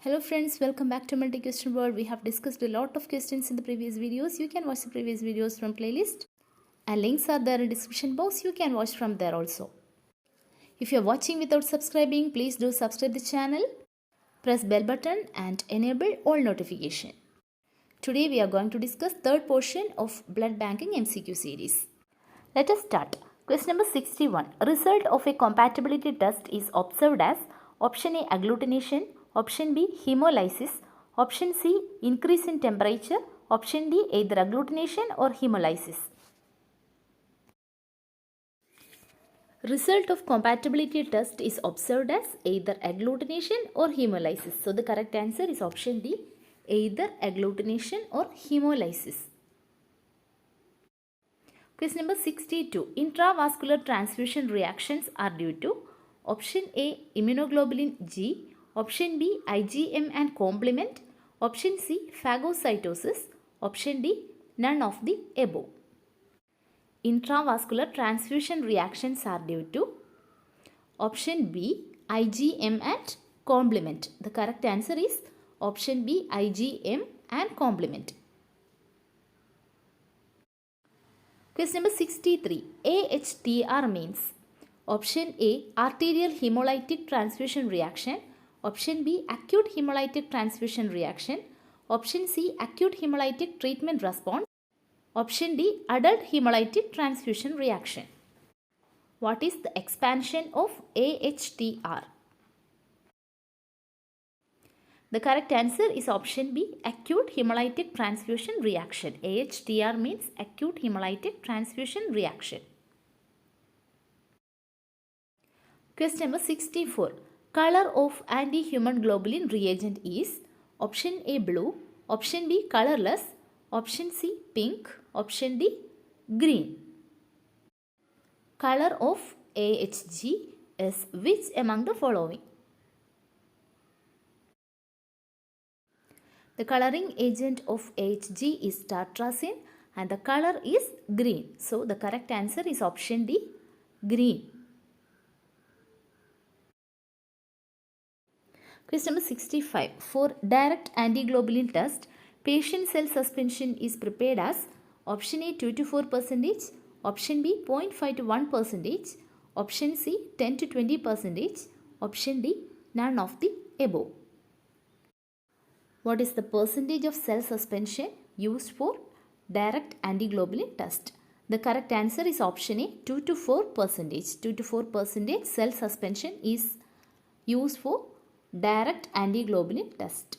Hello friends, welcome back to Multi Question World. We have discussed a lot of questions in the previous videos. You can watch the previous videos from playlist and links are there in description box. You can watch from there also. If you are watching without subscribing, please do subscribe the channel. Press bell button and enable all notification. Today we are going to discuss third portion of blood banking MCQ series. Let us start. Question number 61. Result of a compatibility test is observed as option A agglutination, option B hemolysis, option C increase in temperature, option D either agglutination or hemolysis. Result of compatibility test is observed as either agglutination or hemolysis. So the correct answer is option D, either agglutination or hemolysis. Question number 62. Intravascular transfusion reactions are due to option A immunoglobulin G, option B IgM and complement, option C phagocytosis, option D none of the above. Intravascular transfusion reactions are due to option B IgM and complement. The correct answer is option B IgM and complement. Question number 63. AHTR means option A arterial hemolytic transfusion reaction, option B acute hemolytic transfusion reaction, option C acute hemolytic treatment response, option D adult hemolytic transfusion reaction. What is the expansion of AHTR? The correct answer is option B acute hemolytic transfusion reaction. AHTR means acute hemolytic transfusion reaction. Question number 64. Color of anti-human globulin reagent is option A blue, option B colorless, option C pink, option D green. Color of AHG is which among the following? The coloring agent of AHG is tartrazine and the color is green. So the correct answer is option D, green. Question number 65. For direct antiglobulin test, patient cell suspension is prepared as option A 2 to 4%, option B 0.5 to 1%, option C 10 to 20%, option D none of the above. What is the percentage of cell suspension used for direct antiglobulin test? The correct answer is option A 2 to 4%. 2 to 4% cell suspension is used for direct antiglobulin test.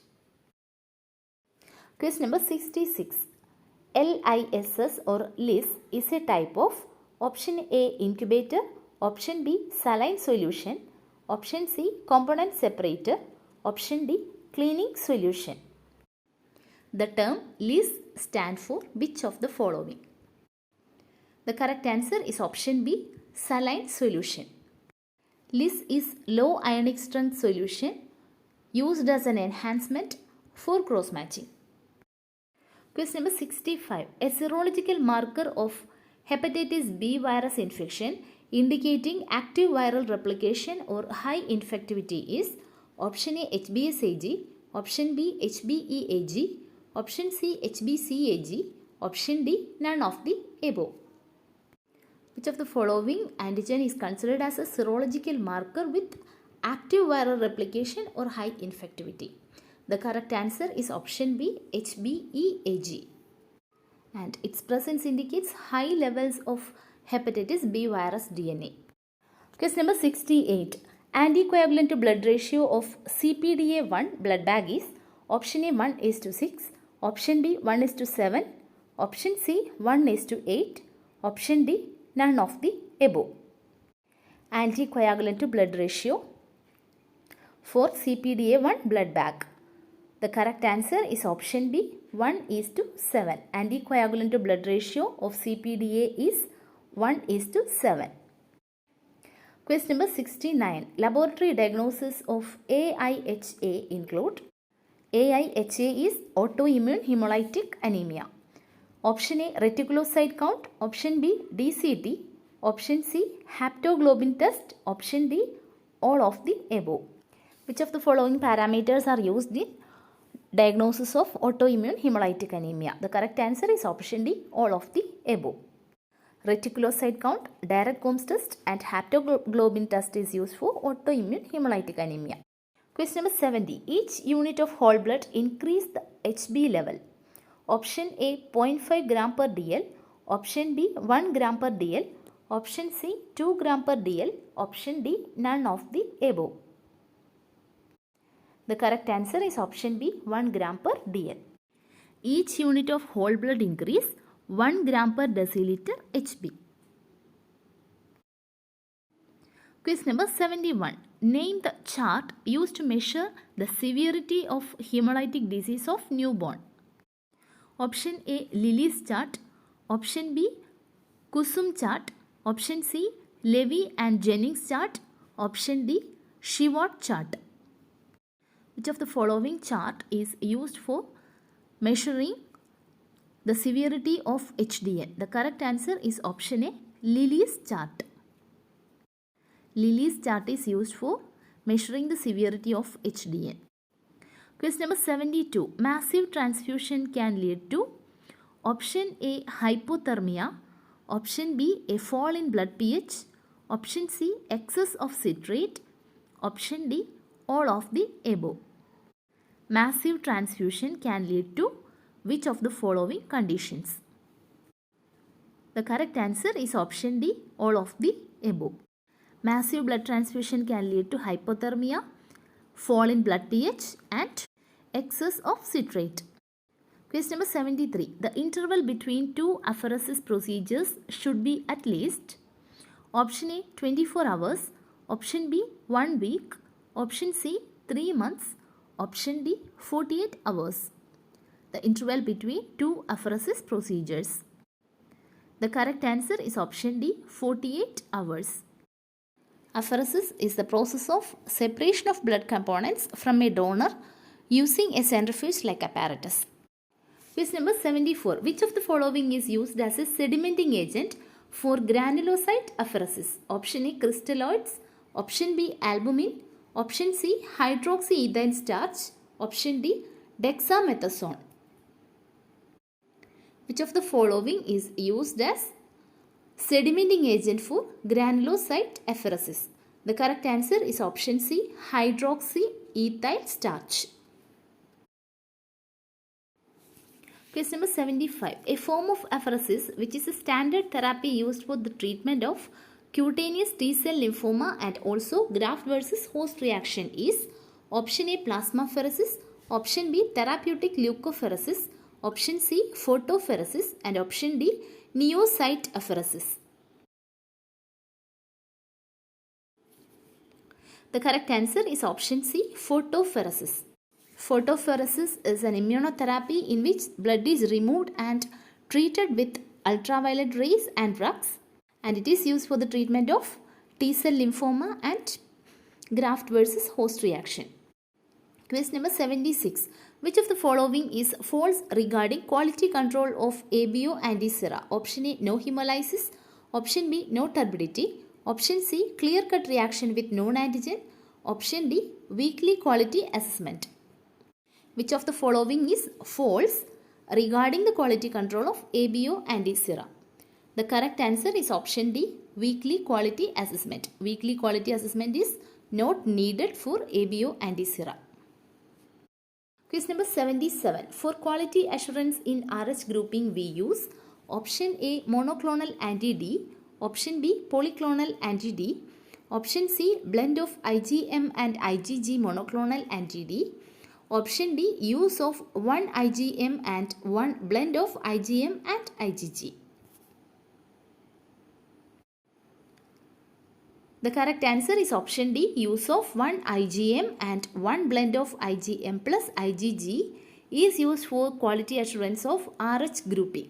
Question number 66. LISS or LIS is a type of option A incubator, option B saline solution, option C component separator, option D cleaning solution. The term LIS stands for which of the following? The correct answer is option B saline solution. LIS is low ionic strength solution used as an enhancement for cross matching. Question number 65. A serological marker of hepatitis B virus infection indicating active viral replication or high infectivity is option A HBsAg, option B HBeAg, option C HBcAg, option D none of the above. Which of the following antigen is considered as a serological marker with active viral replication or high infectivity? The correct answer is option B HBeAg. And its presence indicates high levels of hepatitis B virus DNA. Question number 68. Anticoagulant to blood ratio of CPDA1 blood bag is option A 1:6, option B 1:7, option C 1:8, option D none of the above. Anticoagulant to blood ratio for CPDA1 blood bag. The correct answer is option B 1:7. Anticoagulant to blood ratio of CPDA is 1:7. Question number 69. Laboratory diagnosis of AIHA include AIHA is autoimmune hemolytic anemia. Option A reticulocyte count, option B DCT, option C haptoglobin test, option D all of the above. Which of the following parameters are used in diagnosis of autoimmune hemolytic anemia? The correct answer is option D, all of the above. Reticulocyte count, direct Coombs test and haptoglobin test is used for autoimmune hemolytic anemia. Question number 70. Each unit of whole blood increase the HB level. Option A 0.5 gram per dl, option B 1 gram per dl, option C 2 gram per dl, option D none of the above. The correct answer is option B 1 gram per dl. Each unit of whole blood increase 1 gram per deciliter HB. Quiz number 71. Name the chart used to measure the severity of hemolytic disease of newborn. Option A Lilly's chart, option B Kusum chart, option C Levy and Jennings chart, option D Shewart chart. Which of the following chart is used for measuring the severity of HDN? The correct answer is option A Lilly's chart. Lilly's chart is used for measuring the severity of HDN. Question number 72. Massive transfusion can lead to option A hypothermia, option B a fall in blood pH, option C excess of citrate, option D all of the above. Massive transfusion can lead to which of the following conditions? The correct answer is option D, all of the above. Massive blood transfusion can lead to hypothermia, fall in blood pH and excess of citrate. Question number 73. The interval between two apheresis procedures should be at least option A 24 hours, option B 1 week, option C 3 months, option D 48 hours. The interval between two apheresis procedures. The correct answer is option D 48 hours. Apheresis is the process of separation of blood components from a donor using a centrifuge like apparatus. Question number 74. Which of the following is used as a sedimenting agent for granulocyte apheresis? Option A crystalloids, option B albumin, option C hydroxyethyl starch, option D dexamethasone. Which of the following is used as sedimenting agent for granulocyte apheresis? The correct answer is option C hydroxyethyl starch. Question number 75. A form of apheresis which is a standard therapy used for the treatment of cutaneous T-cell lymphoma and also graft versus host reaction is option A plasmapheresis, option B therapeutic leukapheresis, option C photopheresis and option D neocyte apheresis. The correct answer is option C photopheresis. Photopheresis is an immunotherapy in which blood is removed and treated with ultraviolet rays and drugs, and it is used for the treatment of T-cell lymphoma and graft versus host reaction. Question number 76. Which of the following is false regarding quality control of ABO anti-sera? Option A no hemolysis, option B no turbidity, option C clear-cut reaction with known antigen, option D weekly quality assessment. Which of the following is false regarding the quality control of ABO anti-sera? The correct answer is option D weekly quality assessment. Weekly quality assessment is not needed for ABO anti-sera. Question number 77. For quality assurance in RH grouping we use option A monoclonal anti-D, option B polyclonal anti-D, option C blend of IgM and IgG monoclonal anti-D, option D use of one IgM and one blend of IgM and IgG. The correct answer is option D use of one IgM and one blend of IgM plus IgG is used for quality assurance of RH grouping.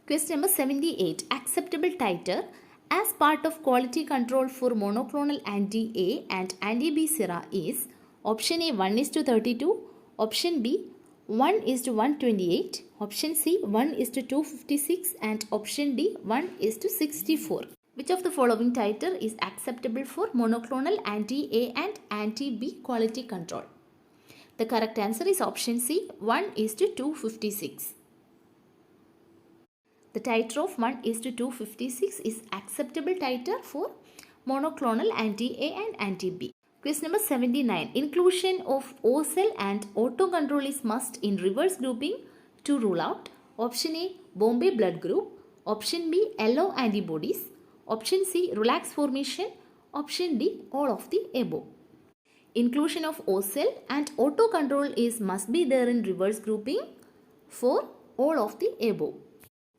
Question number 78. Acceptable titer as part of quality control for monoclonal anti-A and anti-B sera is option A 1:32, option B 1:128, option C 1:256 and option D 1:64. Which of the following titer is acceptable for monoclonal anti-A and anti-B quality control? The correct answer is option C, 1:256. The titer of 1:256 is acceptable titer for monoclonal anti-A and anti-B. Question number 79. Inclusion of O cell and autocontrol is must in reverse grouping to rule out. Option A, Bombay blood group. Option B, yellow antibodies. Option C, relax formation. Option D, all of the above. Inclusion of O cell and autocontrol is must be there in reverse grouping for all of the above.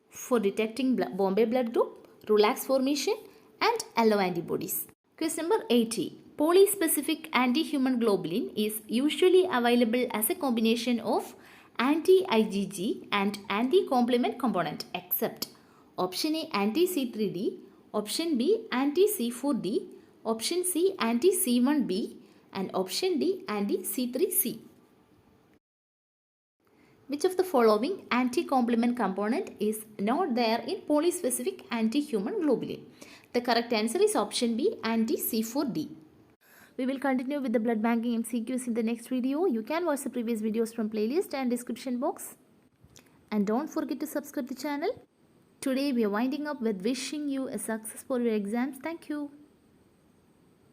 For detecting Bombay blood group, relax formation and yellow antibodies. Question number 80. Polyspecific antihuman globulin is usually available as a combination of anti-IgG and anti-complement component except option A, anti-C3D, option B, anti-C4D, option C, anti-C1b and option D, anti-C3C. Which of the following anti-complement component is not there in polyspecific antihuman globulin? The correct answer is option B, anti-C4D. We will continue with the blood banking MCQs in the next video. You can watch the previous videos from playlist and description box. And don't forget to subscribe the channel. Today we are winding up with wishing you a success for your exams. Thank you.